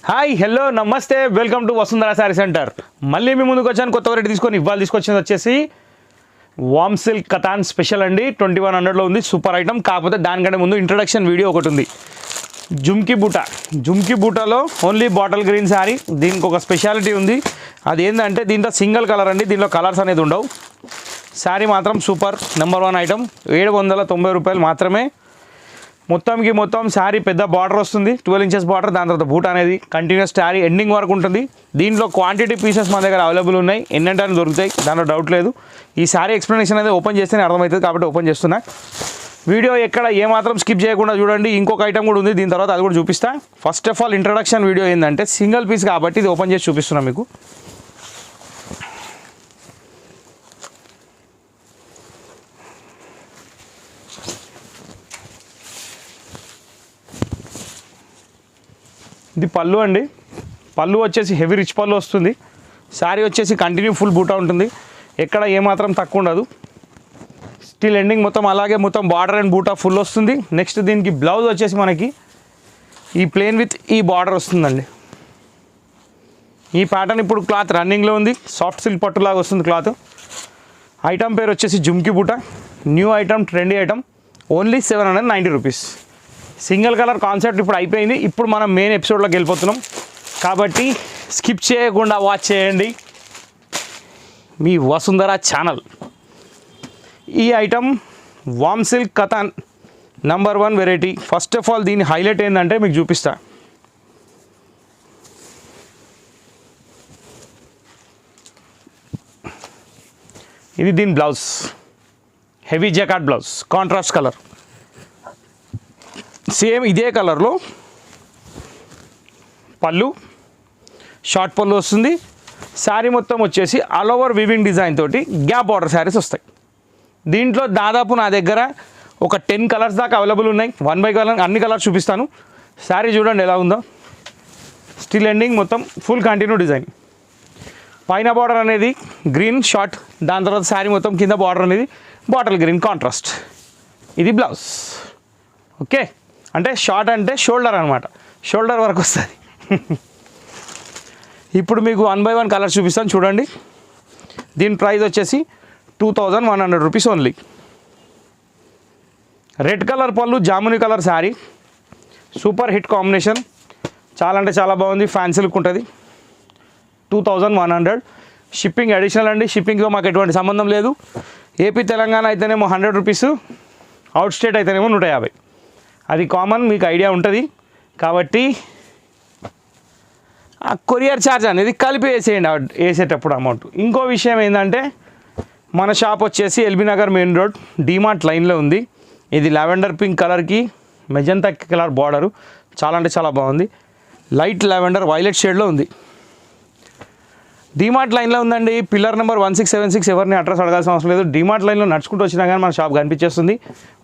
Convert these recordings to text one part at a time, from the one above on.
Hi hello నమస్తే welcome to Vasundhara sari centre. మళ్ళీ మీ ముందుకు వచ్చాను కొత్త వెరైటీ తీసుకొని. ఇవాళ తీసుకొచ్చింది వచ్చేసి వామ్ సిల్క్ కతాన్ స్పెషల్ అండి. 2100లో ఉంది. Super item. కాకపోతే దానికంటే ముందు ఇంట్రడక్షన్ వీడియో ఒకటి ఉంది. జుమ్కీ బూటాలో ఓన్లీ బాటిల్ గ్రీన్ శారీ. దీనికి ఒక స్పెషాలిటీ ఉంది. అదేంటంటే దీంట్లో సింగిల్ కలర్ అండి. దీంట్లో కలర్స్ అనేది ఉండవు. శారీ మాత్రం సూపర్ నెంబర్ 1 ఐటమ్. 790 రూపాయలు మాత్రమే. మొత్తం శారీ పెద్ద బార్డర్ వస్తుంది, 12 ఇంచెస్ బార్డర్. దాని తర్వాత బూట్ అనేది కంటిన్యూస్ శారీ ఎండింగ్ వరకు ఉంటుంది. దీంట్లో క్వాంటిటీ పీసెస్ మన దగ్గర అవైలబుల్ ఉన్నాయి. ఎన్నంటే దొరుకుతాయి, దాంట్లో డౌట్ లేదు. ఈ శారీ ఎక్స్ప్లెనేషన్ అనేది ఓపెన్ చేస్తేనే అర్థమవుతుంది కాబట్టి ఓపెన్ చేస్తున్నా. వీడియో ఎక్కడ ఏమాత్రం స్కిప్ చేయకుండా చూడండి. ఇంకొక ఐటమ్ కూడా ఉంది, దీని తర్వాత అది కూడా చూపిస్తా. First of all introduction video ఏంటంటే సింగిల్ పీస్ కాబట్టి ఇది ఓపెన్ చేసి చూపిస్తున్నా మీకు. ఇది పళ్ళు అండి. పళ్ళు వచ్చేసి హెవీ రిచ్ పళ్ళు వస్తుంది. శారీ వచ్చేసి కంటిన్యూ ఫుల్ బూటా ఉంటుంది. ఎక్కడ ఏమాత్రం తక్కువ ఉండదు. స్టిల్ ఎండింగ్ మొత్తం బార్డర్ అండ్ బూటా ఫుల్ వస్తుంది. నెక్స్ట్ దీనికి బ్లౌజ్ వచ్చేసి మనకి ఈ ప్లెయిన్ విత్ ఈ బార్డర్ వస్తుందండి. ఈ ప్యాటర్న్ ఇప్పుడు క్లాత్ రన్నింగ్లో ఉంది. సాఫ్ట్ సిల్క్ పట్టులాగా వస్తుంది క్లాత్. ఐటమ్ పేరు వచ్చేసి జుమ్కీ బూటా. New item, trendy item. Only 790 rupees. Single colour concept ఇప్పుడు అయిపోయింది. ఇప్పుడు మనం మెయిన్ ఎపిసోడ్లోకి వెళ్ళిపోతున్నాం కాబట్టి స్కిప్ చేయకుండా వాచ్ చేయండి మీ వసుంధర ఛానల్. ఈ item warm silk katan number 1 variety. First of all దీని హైలైట్ ఏంటంటే మీకు చూపిస్తా. ఇది దీని blouse, heavy jacquard blouse, contrast colour. Same ఇదే కలర్లో పళ్ళు, షార్ట్ పళ్ళు వస్తుంది. శారీ మొత్తం వచ్చేసి ఆల్ ఓవర్ వీవింగ్ డిజైన్ తోటి గ్యాప్ బార్డర్ శారీస్ వస్తాయి. దీంట్లో దాదాపు నా దగ్గర ఒక 10 కలర్స్ దాకా అవైలబుల్ ఉన్నాయి. 1 బై కలర్ అన్ని కలర్స్ చూపిస్తాను. శారీ చూడండి ఎలా ఉందో. స్టిల్ ఎండింగ్ మొత్తం ఫుల్ కంటిన్యూ డిజైన్. పైన బార్డర్ అనేది గ్రీన్ షార్ట్, దాని తర్వాత శారీ మొత్తం కింద బార్డర్ అనేది బాటిల్ గ్రీన్ కాంట్రాస్ట్. ఇది బ్లౌజ్. ఓకే, అంటే షార్ట్ అంటే షోల్డర్ అనమాట, షోల్డర్ వరకు వస్తుంది. ఇప్పుడు మీకు 1 బై 1 కలర్ చూపిస్తాను చూడండి. దీని ప్రైస్ వచ్చేసి 2100 రూపీస్ ఓన్లీ. రెడ్ కలర్ పళ్ళు, జాముని colour sari. Super hit combination. చాలా అంటే చాలా బాగుంది. ఫ్యాన్సీ లుక్ ఉంటుంది. 2100. షిప్పింగ్ అడిషనల్ అండి. షిప్పింగ్తో మాకు ఎటువంటి సంబంధం లేదు. ఏపీ తెలంగాణ అయితేనేమో 100 రూపీస్, అవుట్ స్టేట్ అయితేనేమో 150. అది కామన్, మీకు ఐడియా ఉంటుంది కాబట్టి ఆ కొరియర్ ఛార్జ్ అనేది కలిపి వేసేయండి వేసేటప్పుడు అమౌంట్. ఇంకో విషయం ఏంటంటే మన షాప్ వచ్చేసి LB Nagar main road DMart లైన్లో ఉంది. ఇది లావెండర్ పింక్ కలర్కి మెజంతా కలర్ బార్డరు. చాలా అంటే చాలా బాగుంది. లైట్ లావెండర్ వైలెట్ షేడ్లో ఉంది. డీమార్ట్ లైన్లో ఉందండి. Pillar number 1676. ఎవరిని అడ్రస్ అడగాల్సిన అవసరం లేదు. డీమార్ట్ లైన్లో నడుచుకుంటూ వచ్చినా కానీ మన షాప్ కనిపించేస్తుంది.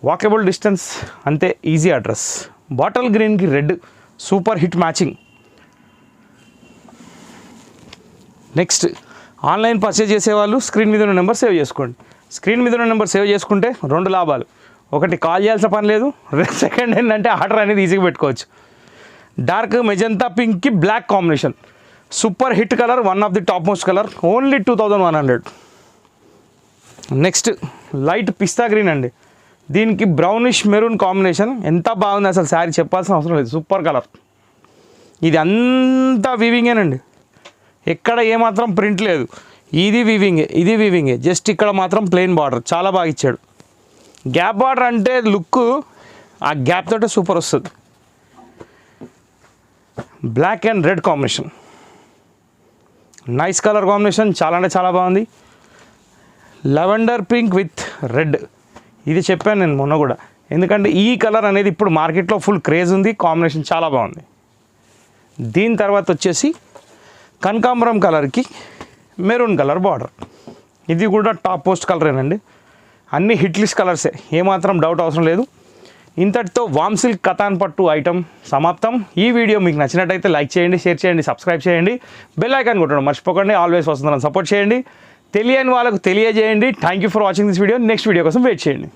వాకబుల్ డిస్టెన్స్, అంతే. Easy address. బాటిల్ గ్రీన్కి red super hit matching. Next online purchase చేసేవాళ్ళు స్క్రీన్ మీద ఉన్న నెంబర్ సేవ్ చేసుకోండి. స్క్రీన్ మీద ఉన్న నెంబర్ సేవ్ చేసుకుంటే 2 లాభాలు. ఒకటి, కాల్ చేయాల్సిన పని లేదు. సెకండ్ ఏంటంటే ఆర్డర్ అనేది ఈజీగా పెట్టుకోవచ్చు. డార్క్ మెజంతా పింక్కి black combination. Super hit colour, one of the top most colour. Only 2100. Next light pista green అండి. దీనికి బ్రౌనిష్ మెరూన్ కాంబినేషన్. ఎంత బాగుంది అసలు శారీ, చెప్పాల్సిన అవసరం లేదు. Super colour. ఇది అంతా వీవింగేనండి. ఎక్కడ ఏమాత్రం ప్రింట్ లేదు. ఇది వీవింగే. జస్ట్ ఇక్కడ మాత్రం ప్లెయిన్ బార్డర్. చాలా బాగా ఇచ్చాడు. గ్యాప్ బార్డర్ అంటే లుక్ ఆ గ్యాప్ తోటే సూపర్ వస్తుంది. Black and red combination. Nice colour combination. చాలా అంటే చాలా బాగుంది. Lavender pink with red. ఇది చెప్పాను నేను మొన్న కూడా, ఎందుకంటే ఈ కలర్ అనేది ఇప్పుడు మార్కెట్లో ఫుల్ క్రేజ్ ఉంది. కాంబినేషన్ చాలా బాగుంది. దీని తర్వాత వచ్చేసి కనకాంబరం కలర్కి మెరూన్ కలర్ బార్డర్. ఇది కూడా టాప్ పోస్ట్ కలరేనండి. అన్ని హిట్ లిస్ట్ కలర్సే, ఏమాత్రం డౌట్ అవసరం లేదు. ఇంతటితో వామ్ సిల్క్ కతాన్ పట్టు ఐటమ్ సమాప్తం. ఈ వీడియో మీకు నచ్చినట్టయితే లైక్ చేయండి, షేర్ చేయండి, సబ్స్క్రైబ్ చేయండి, బెల్ ఐకాన్ కొట్టడం మర్చిపోకండి. ఆల్వేస్ వస్తుందని సపోర్ట్ చేయండి. తెలియని వాళ్ళకు తెలియజేయండి. Thank you for watching this video. Next video కోసం వెయిట్ చేయండి.